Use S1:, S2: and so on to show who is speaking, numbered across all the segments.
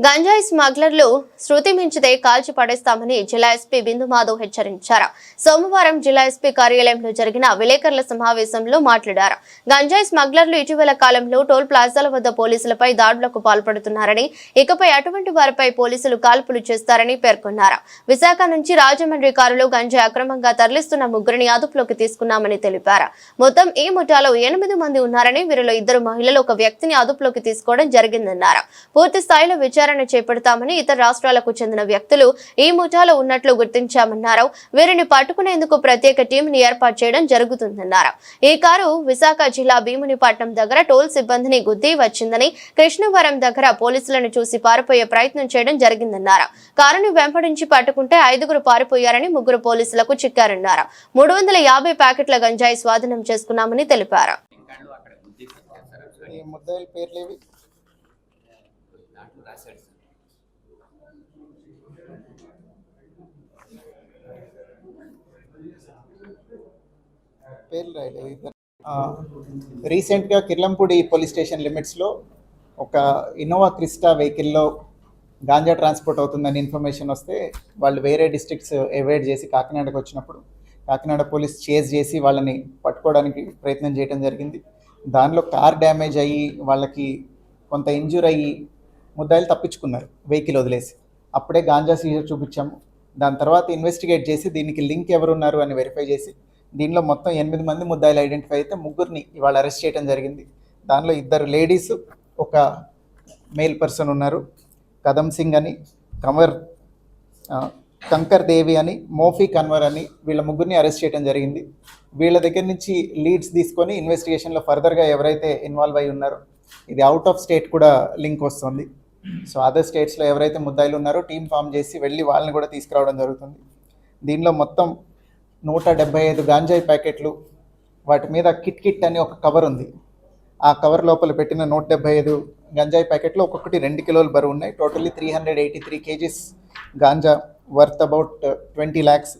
S1: గంజాయి స్మగ్లర్లు శృతి మించితే కాల్చి పడేస్తామని జిల్లా ఎస్పీ బిందు మాధవ్ హెచ్చరించారు. సోమవారం జిల్లా ఎస్పీ కార్యాలయంలో జరిగిన విలేకరుల సమావేశంలో మాట్లాడారు. గంజాయి స్మగ్లర్లు ఇటీవల కాలంలో టోల్ ప్లాజాల వద్ద పోలీసులపై దాడులకు పాల్పడుతున్నారని, ఇకపై అటువంటి వారిపై పోలీసులు కాల్పులు చేస్తారని పేర్కొన్నారు. విశాఖ నుంచి రాజమండ్రి కారులో గంజాయి అక్రమంగా తరలిస్తున్న ముగ్గురిని అదుపులోకి తీసుకున్నామని తెలిపారు. మొత్తం ఈ ముఠాలో 8 మంది ఉన్నారని, వీరిలో 2 మహిళలు, 1 వ్యక్తిని అదుపులోకి తీసుకోవడం జరిగిందన్నారు. పూర్తి స్థాయిలో విచారణ చేపడతామని, ఇతర రాష్ట్రాలకు చెందిన వ్యక్తులు ఈ ముఠాలో ఉన్నట్లు గుర్తించామన్నారు. వీరిని పట్టుకునేందుకు ప్రత్యేక టీంని ఏర్పాటు చేయడం జరుగుతుందన్నారు. ఈ కారు విశాఖ జిల్లా భీమునిపట్నం దగ్గర టోల్ సిబ్బందిని గుద్ది వచ్చిందని, కృష్ణవరం దగ్గర పోలీసులను చూసి పారిపోయే ప్రయత్నం చేయడం జరిగిందన్నారు. కారును వెంపడించి పట్టుకుంటే 5గురు పారిపోయారని, 3 పోలీసులకు చిక్కారన్నారు. 350 ప్యాకెట్ల గంజాయి స్వాధీనం చేసుకున్నామని తెలిపారు.
S2: రీసెంట్గా కిర్లంపూడి పోలీస్ స్టేషన్ లిమిట్స్లో ఒక ఇన్నోవా క్రిస్టా వెహికల్లో గాంజా ట్రాన్స్పోర్ట్ అవుతుందని ఇన్ఫర్మేషన్ వస్తే వాళ్ళు వేరే డిస్ట్రిక్ట్స్ అవాయిడ్ చేసి కాకినాడకు వచ్చినప్పుడు కాకినాడ పోలీస్ చేజ్ చేసి వాళ్ళని పట్టుకోవడానికి ప్రయత్నం చేయడం జరిగింది. దానిలో కార్ డ్యామేజ్ అయ్యి వాళ్ళకి కొంత ఇంజూర్ అయ్యి ముద్దాయిలు తప్పించుకున్నారు వెహికల్ వదిలేసి. అప్పుడే గాంజా సీజర్ చూపించాము. దాని తర్వాత ఇన్వెస్టిగేట్ చేసి దీనికి లింక్ ఎవరున్నారు అని వెరిఫై చేసి దీనిలో మొత్తం 8 మంది ముద్దాయిలు ఐడెంటిఫై అయితే 3ని ఇవాళ అరెస్ట్ చేయడం జరిగింది. దానిలో 2 లేడీస్, 1 మేల్ పర్సన్ ఉన్నారు. కదమ్ సింగ్ అని, కంకర్ దేవి అని, మోఫీ కన్వర్ అని, వీళ్ళ 3ని అరెస్ట్ చేయడం జరిగింది. వీళ్ళ దగ్గర నుంచి లీడ్స్ తీసుకొని ఇన్వెస్టిగేషన్లో ఫర్దర్గా ఎవరైతే ఇన్వాల్వ్ అయి ఉన్నారో, ఇది అవుట్ ఆఫ్ స్టేట్ కూడా లింక్ వస్తుంది. సో అదర్ స్టేట్స్లో ఎవరైతే ముద్దాయిలు ఉన్నారో టీం ఫామ్ చేసి వెళ్ళి వాళ్ళని కూడా తీసుకురావడం జరుగుతుంది. దీనిలో మొత్తం 175 గాంజాయి ప్యాకెట్లు, వాటి మీద కిట్ అని ఒక కవర్ ఉంది. ఆ కవర్ లోపల పెట్టిన 175 గంజాయి ప్యాకెట్లు ఒక్కొక్కటి 2 కిలోల బరువు ఉన్నాయి. Totally 383 kgs ganja worth about 20 lakhs.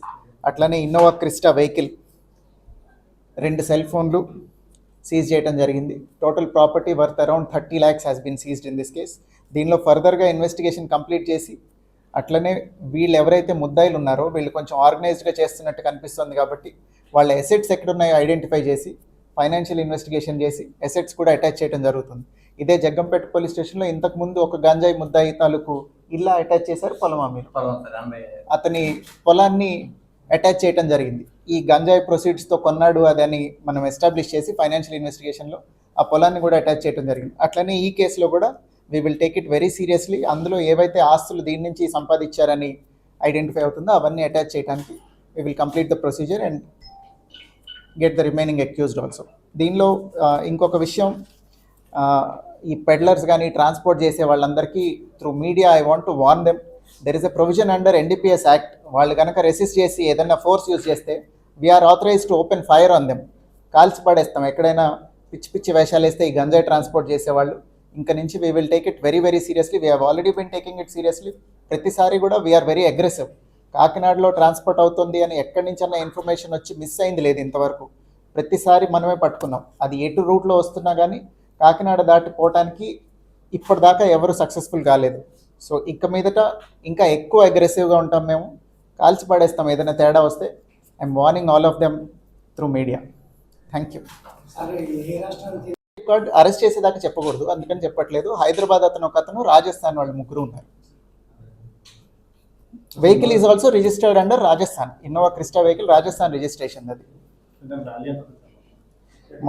S2: అట్లనే ఇన్నోవా క్రిస్టా వెహికల్, 2 సెల్ ఫోన్లు సీజ్ చేయడం జరిగింది. Total property worth around 30 lakhs has been seized in this case. దీనిలో ఫర్దర్గా ఇన్వెస్టిగేషన్ కంప్లీట్ చేసి అట్లనే వీళ్ళు ఎవరైతే ముద్దాయిలు ఉన్నారో వీళ్ళు కొంచెం ఆర్గనైజ్డ్గా చేస్తున్నట్టు కనిపిస్తుంది కాబట్టి వాళ్ళ ఎసెట్స్ ఎక్కడున్నాయో ఐడెంటిఫై చేసి ఫైనాన్షియల్ ఇన్వెస్టిగేషన్ చేసి ఎసెట్స్ కూడా అటాచ్ చేయడం జరుగుతుంది. ఇదే జగ్గంపేట పోలీస్ స్టేషన్లో ఇంతకుముందు ఒక గంజాయి ముద్దాయి తాలూకు ఇల్లా అటాచ్ చేశారు. అతని పొలాన్ని అటాచ్ చేయడం జరిగింది. ఈ గంజాయి ప్రొసీడ్స్తో కొన్నాడు అదని మనం ఎస్టాబ్లిష్ చేసి ఫైనాన్షియల్ ఇన్వెస్టిగేషన్లో ఆ పొలాన్ని కూడా అటాచ్ చేయడం జరిగింది. అట్లనే ఈ కేసులో కూడా we will take it very seriously. అందులో ఏవైతే ఆస్తులు దీని నుంచి సంపాదించారని ఐడెంటిఫై అవుతుందో అవన్నీ అటాచ్ చేయడానికి we will complete the procedure and get the remaining accused also. దీనిలో ఇంకొక విషయం, ఈ పెడ్లర్స్ కానీ ట్రాన్స్పోర్ట్ చేసే వాళ్ళందరికీ through media I want to warn them, there is a provision under NDPS act. వాళ్ళు కనుక రెసిస్ట్ చేసి ఏదైనా ఫోర్స్ యూజ్ చేస్తే we are authorize to open fire on them. కాల్చి పడేస్తాం. ఎక్కడైనా పిచ్చి వేషాలు వేస్తే ఈ గంజాయి ట్రాన్స్పోర్ట్ చేసేవాళ్ళు ఇంక నుంచి we will take it very very seriously. We have already been taking it seriously. ప్రతిసారి కూడా వీఆర్ వెరీ అగ్రెసివ్. కాకినాడలో ట్రాన్స్పోర్ట్ అవుతుంది అని ఎక్కడి నుంచన్నా ఇన్ఫర్మేషన్ వచ్చి మిస్ అయింది లేదు ఇంతవరకు. ప్రతిసారి మనమే పట్టుకున్నాం. అది ఎటు రూట్లో వస్తున్నా కానీ కాకినాడ దాటిపోవటానికి ఇప్పటిదాకా ఎవరు సక్సెస్ఫుల్ కాలేదు. సో ఇక మీదట ఇంకా ఎక్కువ అగ్రెసివ్గా ఉంటాం మేము. కాల్చి పడేస్తాం ఏదైనా తేడా వస్తే. I'm warning all of them through media. Thank you. Arrest చేసేదాకా చెప్పకూడదు, అందుకని చెప్పట్లేదు. హైదరాబాద్ ఒకతను, రాజస్థాన్ వాళ్ళు 3 ఉన్నారు. Vehicle is also registered under Rajasthan. Innova Crysta vehicle Rajasthan registration. అది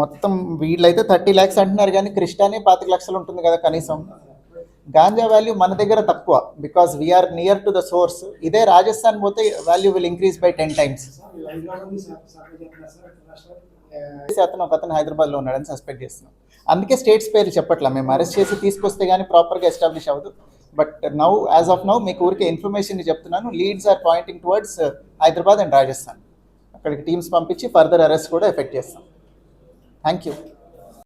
S2: మొత్తం వీళ్ళైతే 30 lakhs అంటున్నారు కానీ క్రిస్టానే 25 lakhs ఉంటుంది కదా కనీసం. గాంజా వాల్యూ మన దగ్గర తక్కువ because we are near to the source. ఇదే రాజస్థాన్ పోతే value will increase by 10 times. ఒకతను హైదరాబాద్లో ఉన్నాడని సస్పెక్ట్ చేస్తున్నాం. అందుకే స్టేట్స్ పేరు చెప్పట్లా. మేము అరెస్ట్ చేసి తీసుకొస్తే కానీ ప్రాపర్గా ఎస్టాబ్లిష్ అవ్వదు. But now as of now మీకు ఊరికే ఇన్ఫర్మేషన్ చెప్తున్నాను. Leads are pointing towards Hyderabad and Rajasthan. అక్కడికి టీమ్స్ పంపించి ఫర్దర్ అరెస్ట్ కూడా ఎఫెక్ట్ చేస్తాం. Thank you.